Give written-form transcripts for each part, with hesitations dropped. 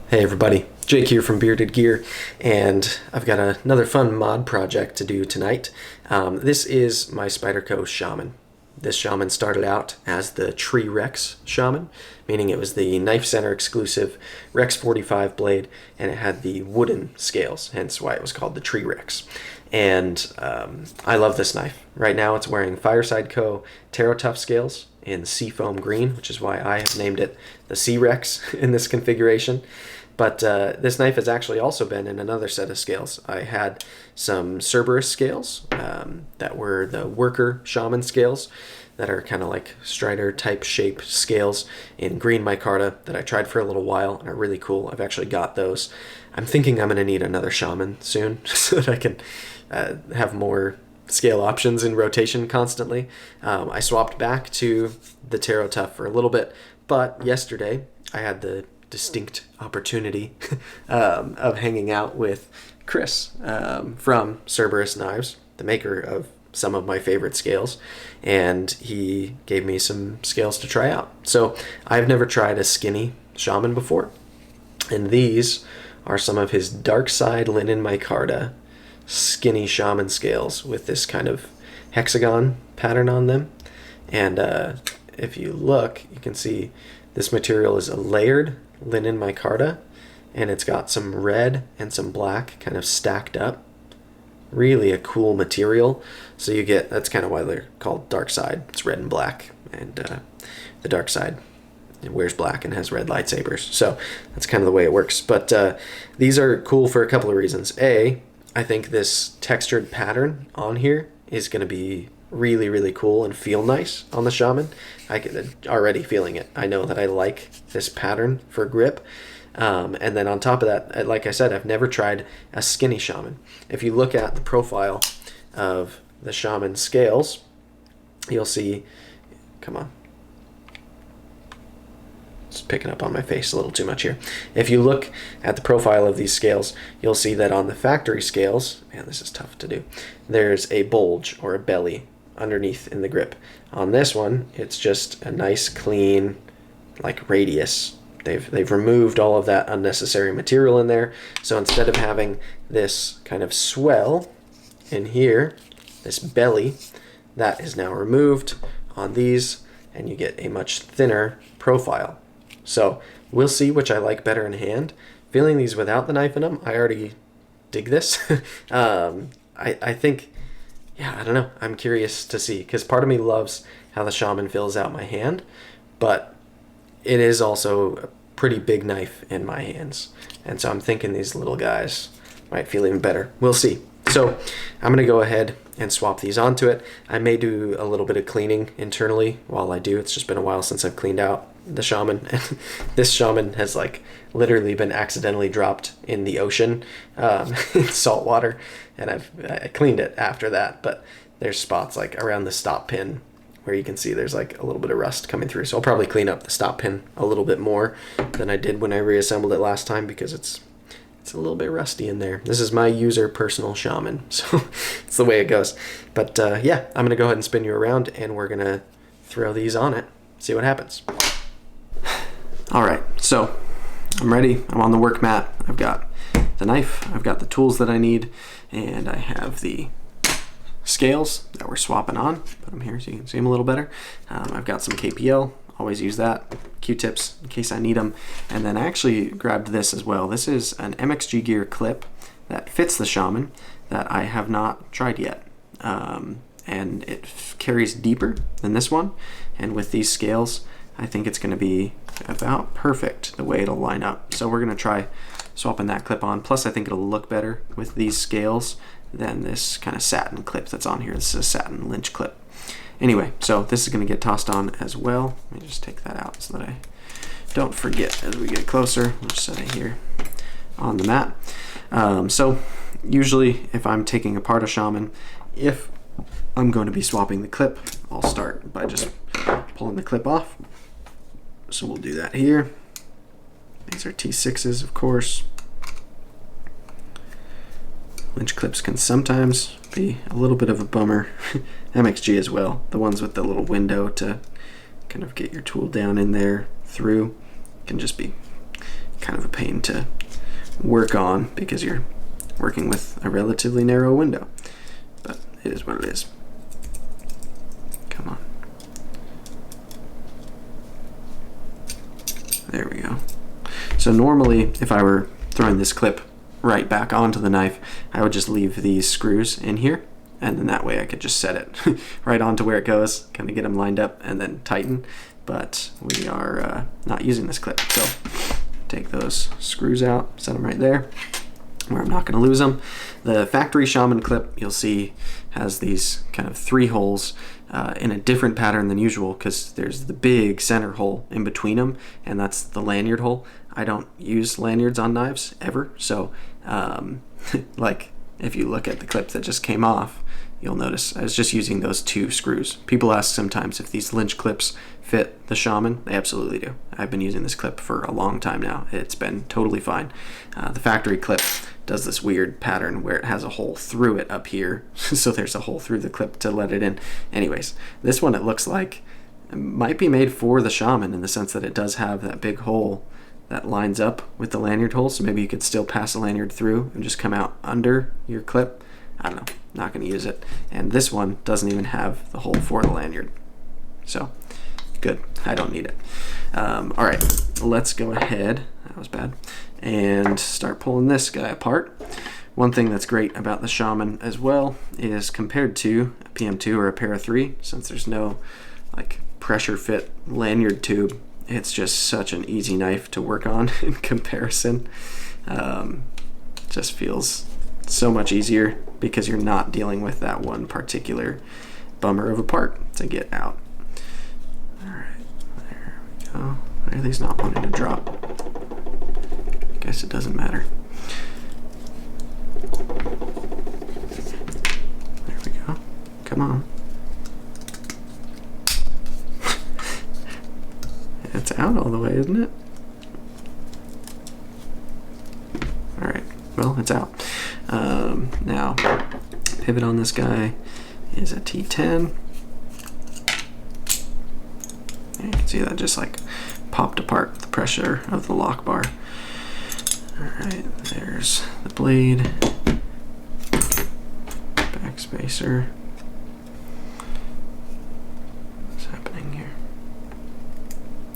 Hey everybody, Jake here from Bearded Gear, and I've got another fun mod project to do tonight. This is my Spyderco Shaman. This shaman started out as the Tree Rex Shaman, meaning it was the Knife Center exclusive Rex 45 blade, and it had the wooden scales, hence why it was called the Tree Rex. And I love this knife. Right now it's wearing Fireside Co. Tough scales in Seafoam Green, which is why I have named it the C-Rex in this configuration. But this knife has actually also been in another set of scales. I had some Cerberus scales that were the Worker Shaman scales that are kind of like Strider type shape scales in green micarta that I tried for a little while and are really cool. I've actually got those. I'm thinking I'm going to need another shaman soon so that I can have more scale options in rotation constantly. I swapped back to the Tough for a little bit, but yesterday I had the distinct opportunity of hanging out with Chris from Cerberus Knives, the maker of some of my favorite scales, and he gave me some scales to try out. So I've never tried a skinny shaman before, and these are some of his Darkside Linen micarta skinny shaman scales with this kind of hexagon pattern on them. And if you look, you can see this material is a layered linen micarta, and it's got some red and some black kind of stacked up. Really a cool material. So you get, that's kind of why they're called Darkside. It's red and black, and the Darkside wears black and has red lightsabers. So that's kind of the way it works. But these are cool for a couple of reasons. A, I think this textured pattern on here is going to be really, really cool and feel nice on the shaman. I can already feeling it. I know that I like this pattern for grip. And then on top of that, like I said, I've never tried a skinny shaman. If you look at the profile of the shaman scales, you'll see, come on, it's picking up on my face a little too much here. If you look at the profile of these scales, you'll see that on the factory scales, man, this is tough to do, there's a bulge or a belly underneath in the grip. On this one, it's just a nice clean like radius. They've removed all of that unnecessary material in there. So instead of having this kind of swell in here, this belly, that is now removed on these, and you get a much thinner profile. So we'll see which I like better in hand. Feeling these without the knife in them, I already dig this. I think, yeah, I don't know. I'm curious to see, because part of me loves how the shaman fills out my hand, but it is also a pretty big knife in my hands. And so I'm thinking these little guys might feel even better. We'll see. So I'm going to go ahead and swap these onto it. I may do a little bit of cleaning internally while I do. It's just been a while since I've cleaned out the shaman. This shaman has like literally been accidentally dropped in the ocean in salt water, and I cleaned it after that, but there's spots like around the stop pin where you can see there's like a little bit of rust coming through. So I'll probably clean up the stop pin a little bit more than I did when I reassembled it last time, because it's a little bit rusty in there. This is my user personal shaman, so it's the way it goes. But yeah, I'm gonna go ahead and spin you around, and we're gonna throw these on it, see what happens. All right, so I'm ready. I'm on the work mat. I've got the knife, I've got the tools that I need, and I have the scales that we're swapping on. Put them here so you can see them a little better. I've got some KPL, always use that. Q-tips in case I need them. And then I actually grabbed this as well. This is an MXG Gear clip that fits the shaman that I have not tried yet. And it carries deeper than this one. And with these scales, I think it's gonna be about perfect the way it'll line up. So we're gonna try swapping that clip on. Plus I think it'll look better with these scales than this kind of satin clip that's on here. This is a satin lynch clip. Anyway, so this is going to get tossed on as well. Let me just take that out so that I don't forget as we get closer. We'll just set it here on the mat. So usually if I'm taking apart a shaman, if I'm going to be swapping the clip, I'll start by just pulling the clip off. So we'll do that here. These are T6s, of course. Lynch clips can sometimes be a little bit of a bummer. MXG as well, the ones with the little window to kind of get your tool down in there through, can just be kind of a pain to work on because you're working with a relatively narrow window, but it is what it is. Come on. There we go. So normally, if I were throwing this clip right back onto the knife, I would just leave these screws in here, and then that way I could just set it right onto where it goes, kind of get them lined up and then tighten. But we are not using this clip, so take those screws out, set them right there where I'm not going to lose them. The factory Shaman clip, you'll see, has these kind of 3 holes in a different pattern than usual because there's the big center hole in between them, and that's the lanyard hole. I don't use lanyards on knives ever, so like if you look at the clip that just came off, you'll notice I was just using those 2 screws. People ask sometimes if these Lynch clips fit the Shaman. They absolutely do. I've been using this clip for a long time now. It's been totally fine. The factory clip does this weird pattern where it has a hole through it up here, so there's a hole through the clip to let it in. Anyways, this one, it looks like it might be made for the Shaman in the sense that it does have that big hole that lines up with the lanyard hole, so maybe you could still pass a lanyard through and just come out under your clip. I don't know, not going to use it. And this one doesn't even have the hole for the lanyard, so good, I don't need it. All right, let's go ahead, that was bad, and start pulling this guy apart. One thing that's great about the Shaman as well is compared to a PM2 or a Para 3, since there's no like pressure fit lanyard tube, it's just such an easy knife to work on in comparison. Just feels so much easier because you're not dealing with that one particular bummer of a part to get out. All right, there we go. Why are these not wanting to drop? Guess it doesn't matter. There we go. Come on. It's out all the way, isn't it? All right, well, it's out. Now, pivot on this guy is a T10. You can see that just like popped apart with the pressure of the lock bar. All right, there's the blade, back spacer. What's happening here?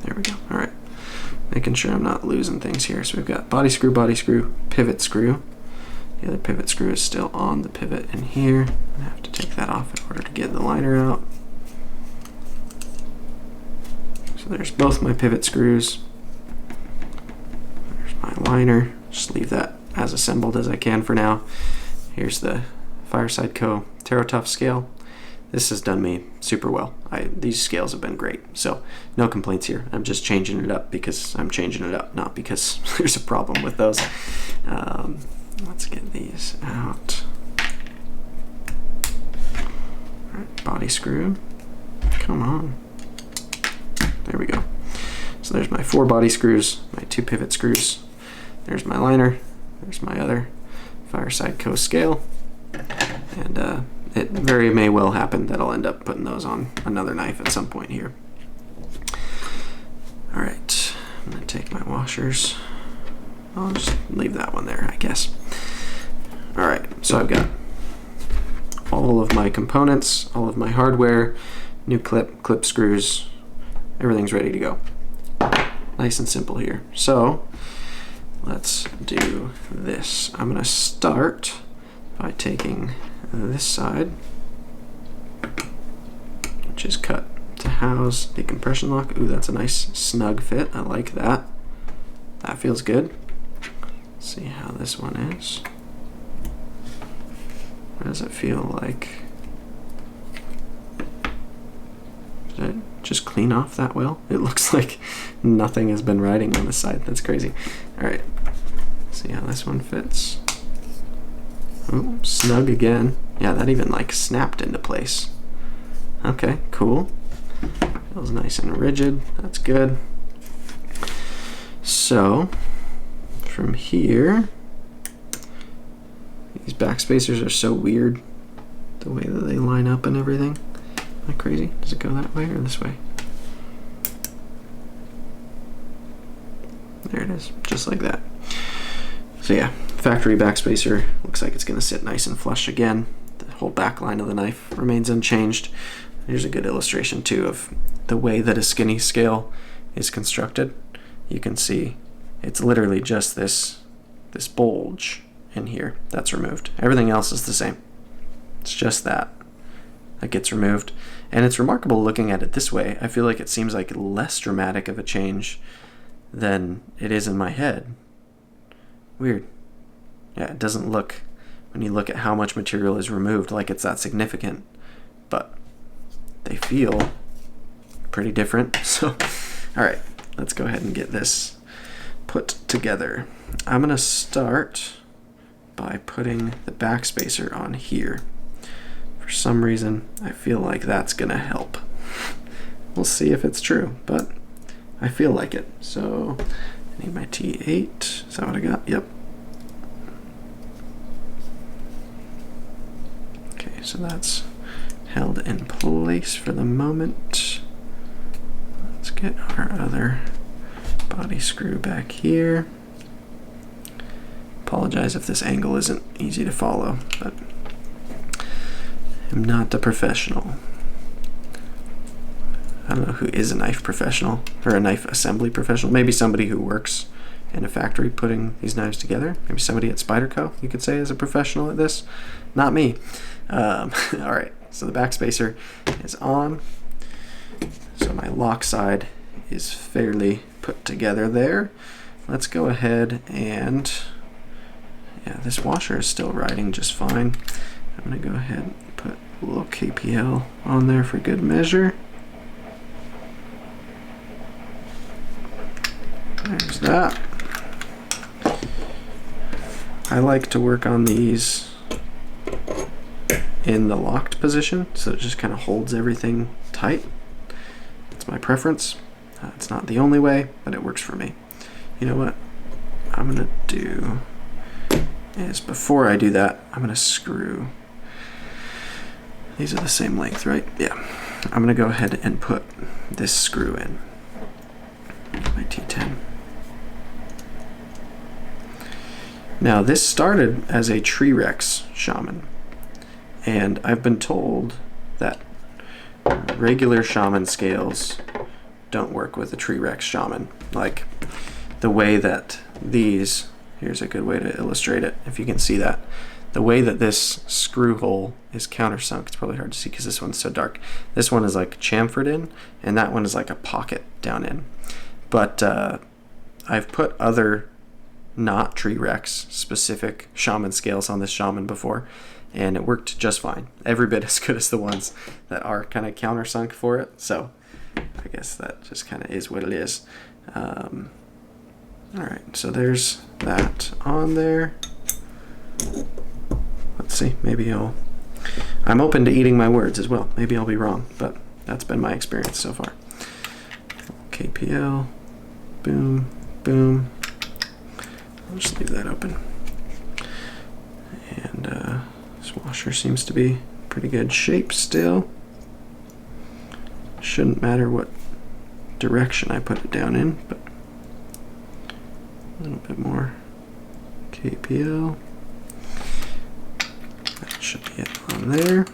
There we go. All right, making sure I'm not losing things here. So we've got body screw, pivot screw. The other pivot screw is still on the pivot in here. I have to take that off in order to get the liner out. So there's both my pivot screws. There's my liner. Just leave that as assembled as I can for now. Here's the Spyderco Tough scale. This has done me super well. These scales have been great, so no complaints here. I'm just changing it up because I'm changing it up, not because there's a problem with those. Let's get these out. All right, body screw. Come on. There we go. So there's my 4 body screws, my 2 pivot screws. There's my liner. There's my other Spyderco scale. And it very may well happen that I'll end up putting those on another knife at some point here. All right, I'm gonna take my washers. I'll just leave that one there, I guess. All right, so I've got all of my components, all of my hardware, new clip screws, everything's ready to go. Nice and simple here. So let's do this. I'm gonna start by taking this side, which is cut to house the compression lock. Ooh, that's a nice snug fit. I like that. That feels good. Let's see how this one is. What does it feel like? Did it just clean off that well? It looks like nothing has been riding on the side. That's crazy. All right, see how this one fits. Oh, snug again. Yeah, that even like snapped into place. Okay, cool. Feels nice and rigid. That's good. So from here, these back spacers are so weird, the way that they line up and everything. Am I crazy? Does it go that way or this way? There it is, just like that. So yeah, factory backspacer looks like it's going to sit nice and flush again. The whole back line of the knife remains unchanged. Here's a good illustration too of the way that a skinny scale is constructed. You can see it's literally just this bulge in here that's removed. Everything else is the same. It's just that gets removed. And it's remarkable looking at it this way. I feel like it seems like less dramatic of a change than it is in my head. Weird. Yeah, it doesn't look, when you look at how much material is removed, like it's that significant. But they feel pretty different. So, all right, let's go ahead and get this put together. I'm going to start by putting the backspacer on here. For some reason, I feel like that's going to help. We'll see if it's true, but I feel like it. So I need my T8. Is that what I got? Yep. Okay, so that's held in place for the moment. Let's get our other body screw back here. Apologize if this angle isn't easy to follow, but I'm not a professional. I don't know who is a knife professional or a knife assembly professional. Maybe somebody who works in a factory putting these knives together. Maybe somebody at Spyderco, you could say, is a professional at this. Not me. All right, so the backspacer is on. So my lock side is fairly put together there. Let's go ahead and, yeah, this washer is still riding just fine. I'm gonna go ahead and put a little KPL on there for good measure. There's that. I like to work on these in the locked position, so it just kind of holds everything tight. That's my preference. It's not the only way, but it works for me. You know what I'm gonna do is, before I do that, I'm gonna screw. These are the same length, right? Yeah. I'm gonna go ahead and put this screw in. My T10. Now this started as a T-Rex Shaman, and I've been told that regular Shaman scales don't work with a T-Rex Shaman. Like the way that these, here's a good way to illustrate it, if you can see that. The way that this screw hole is countersunk, it's probably hard to see because this one's so dark. This one is like chamfered in, and that one is like a pocket down in. But I've put other not T-Rex specific Shaman scales on this Shaman before, and it worked just fine. Every bit as good as the ones that are kind of countersunk for it. So I guess that just kind of is what it is. All right, so there's that on there. Let's see, maybe I'm open to eating my words as well. Maybe I'll be wrong, but that's been my experience so far. KPL, boom, boom. I'll just leave that open. And this washer seems to be pretty good shape still. Shouldn't matter what direction I put it down in, but a little bit more KPL. That should be it on there.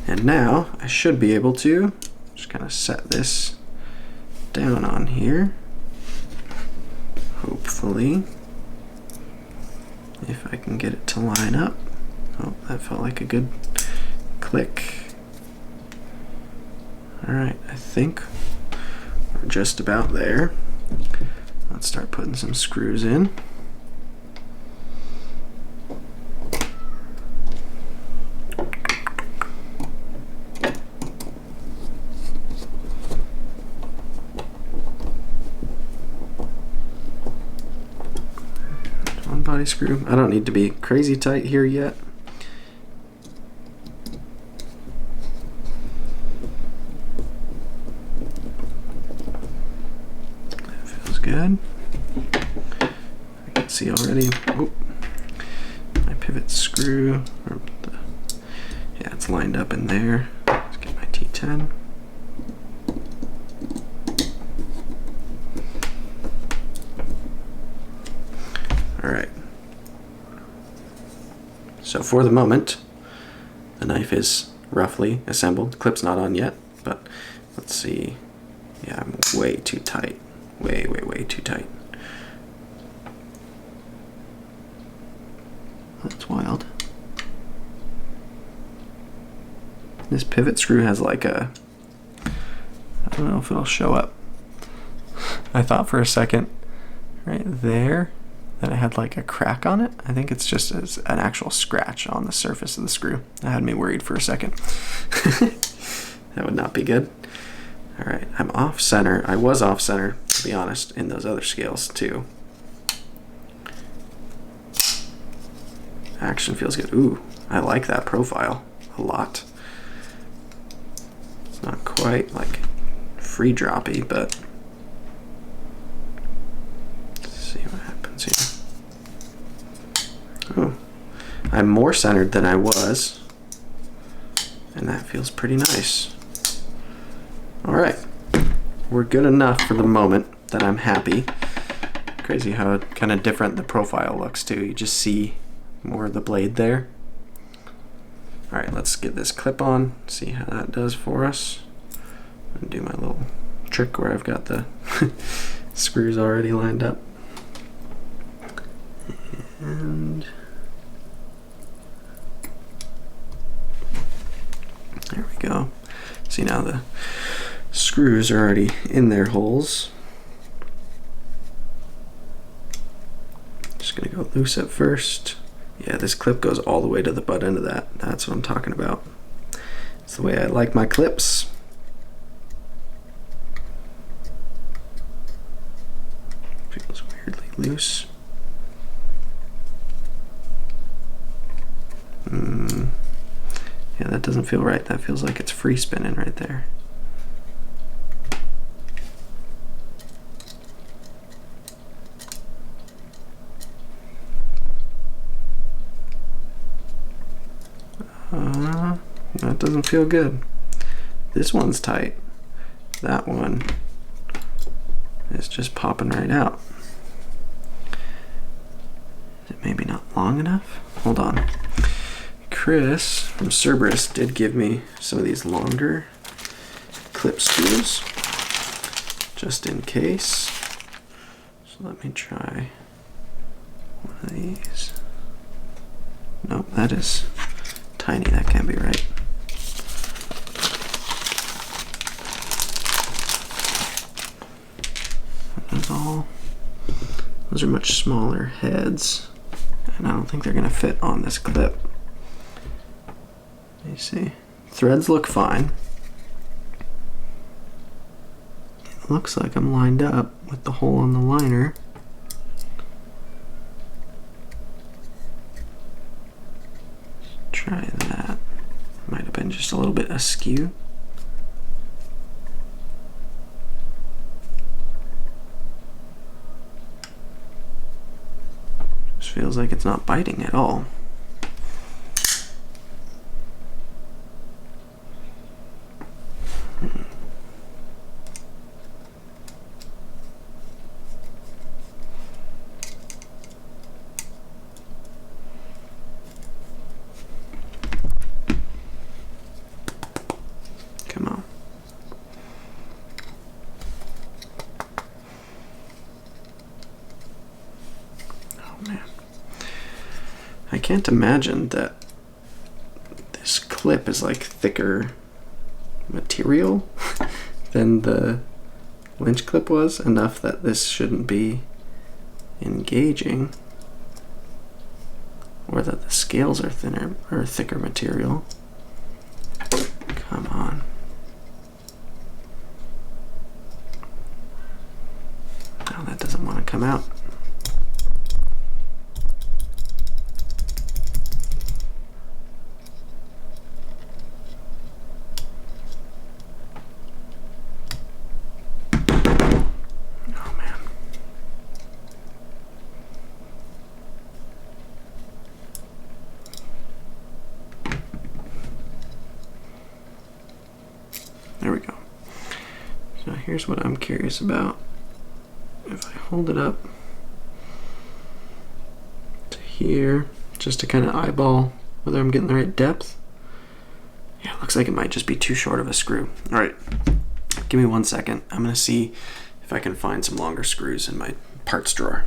And now I should be able to just kind of set this down on here. Hopefully, if I can get it to line up. Oh, that felt like a good click. All right, I think we're just about there. Let's start putting some screws in. One body screw. I don't need to be crazy tight here yet. Good. I can see already. Oh, my pivot screw. Yeah, it's lined up in there. Let's get my T10. All right. So for the moment, the knife is roughly assembled. The clip's not on yet, but let's see. Yeah, I'm way too tight. Way too tight. That's wild. This pivot screw has like a, I don't know if it'll show up. I thought for a second right there that it had like a crack on it. I think it's just an actual scratch on the surface of the screw. That had me worried for a second. That would not be good. All right, I'm off center. I was off center, to be honest, in those other scales too. Action feels good. Ooh, I like that profile a lot. It's not quite like free droppy, but let's see what happens here. Oh, I'm more centered than I was, and that feels pretty nice. All right, we're good enough for the moment that I'm happy. Crazy how kind of different the profile looks too. You just see more of the blade there. All right, let's get this clip on, see how that does for us. And do my little trick where I've got the screws already lined up. And there we go. See, now the screws are already in their holes. Just gonna go loose at first. Yeah, this clip goes all the way to the butt end of that. That's what I'm talking about. It's the way I like my clips. Feels weirdly loose. Yeah, that doesn't feel right. That feels like it's free spinning right there. That doesn't feel good. This one's tight. That one is just popping right out. Is it maybe not long enough? Hold on. Chris from Cerberus did give me some of these longer clip screws, just in case. So let me try one of these. Nope, that is tiny. That can't be right. Those are much smaller heads, and I don't think they're gonna fit on this clip. Let me see. Threads look fine. It looks like I'm lined up with the hole on the liner. Let's try that. Might have been just a little bit askew. Feels like it's not biting at all. Come on. Oh man. I can't imagine that this clip is like thicker material than the winch clip was, enough that this shouldn't be engaging, or that the scales are thinner or thicker material. Come on. Oh, that doesn't want to come out. There we go. So here's what I'm curious about. If I hold it up, here just to kind of eyeball whether I'm getting the right depth. Yeah, it looks like it might just be too short of a screw. All right, give me 1 second. I'm gonna see if I can find some longer screws in my parts drawer.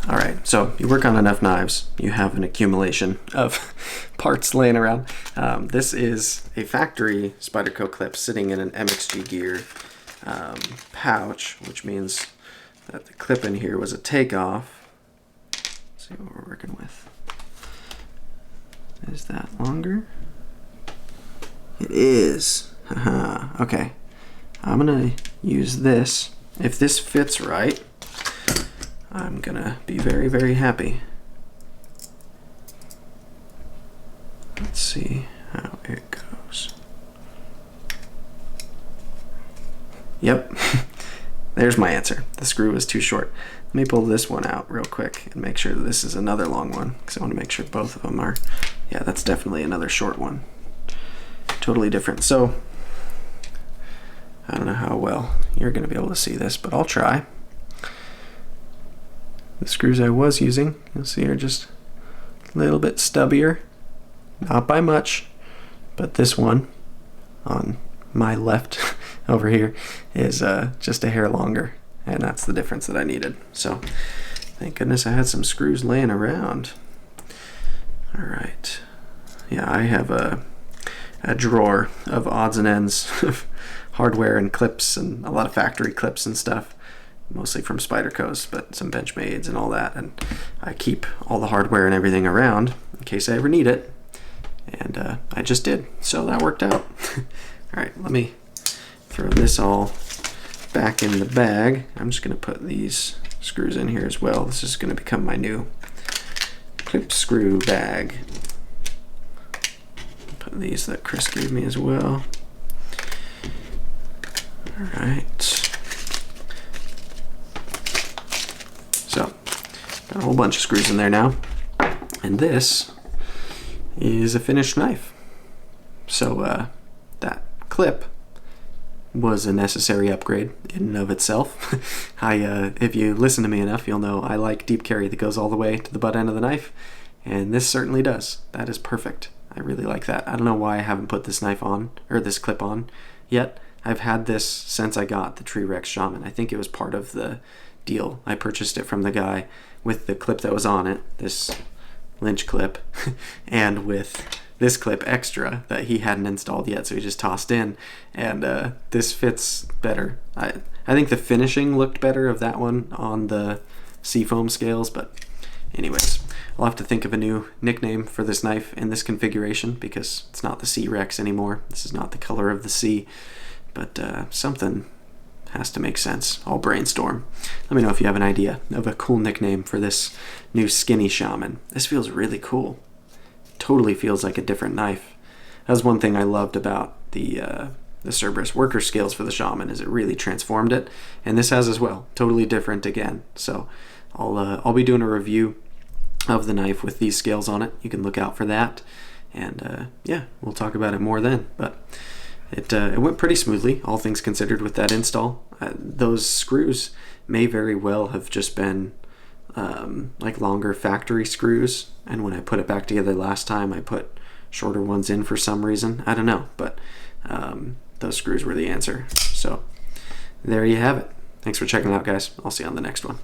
All right, so you work on enough knives, you have an accumulation of parts laying around. This is a factory Spyderco clip sitting in an MXG gear pouch, which means that the clip in here was a takeoff. Let's see what we're working with. Is that longer? It is. Haha. Okay, I'm gonna use this. If this fits right, I'm gonna be very, very happy. Let's see how it goes. Yep, there's my answer. The screw is too short. Let me pull this one out real quick and make sure that this is another long one, because I want to make sure both of them are. Yeah, that's definitely another short one. Totally different. So, I don't know how well you're gonna be able to see this, but I'll try. The screws I was using, you'll see, are just a little bit stubbier. Not by much, but this one on my left over here is just a hair longer, and that's the difference that I needed. So thank goodness I had some screws laying around. All right. Yeah, I have a drawer of odds and ends of hardware and clips and a lot of factory clips and stuff. Mostly from Spyderco's, but some Benchmades and all that, and I keep all the hardware and everything around in case I ever need it, and I just did, so that worked out. All right, let me throw this all back in the bag. I'm just going to put these screws in here as well. This is going to become my new clip screw bag. Put these that Chris gave me as well. All right. So, got a whole bunch of screws in there now, and this is a finished knife. So that clip was a necessary upgrade in and of itself. If you listen to me enough, you'll know I like deep carry that goes all the way to the butt end of the knife, and this certainly does. That is perfect. I really like that. I don't know why I haven't put this knife on, or this clip on, yet. I've had this since I got the Cerberus Shaman. I think it was part of the deal. I purchased it from the guy with the clip that was on it, this Lynch clip, and with this clip extra that he hadn't installed yet, so he just tossed in, and this fits better. I think the finishing looked better of that one on the seafoam scales, but anyways, I'll have to think of a new nickname for this knife in this configuration, because it's not the Sea Rex anymore. This is not the color of the sea, but something has to make sense. I'll brainstorm. Let me know if you have an idea of a cool nickname for this new Skinny Shaman. This feels really cool. Totally feels like a different knife. That was one thing I loved about the Cerberus worker scales for the Shaman, is it really transformed it, and this has as well. Totally different again. So I'll be doing a review of the knife with these scales on it. You can look out for that, and yeah, we'll talk about it more then. But it went pretty smoothly, all things considered, with that install. Those screws may very well have just been like longer factory screws, and when I put it back together last time, I put shorter ones in for some reason. I don't know, but those screws were the answer. So there you have it. Thanks for checking it out, guys. I'll see you on the next one.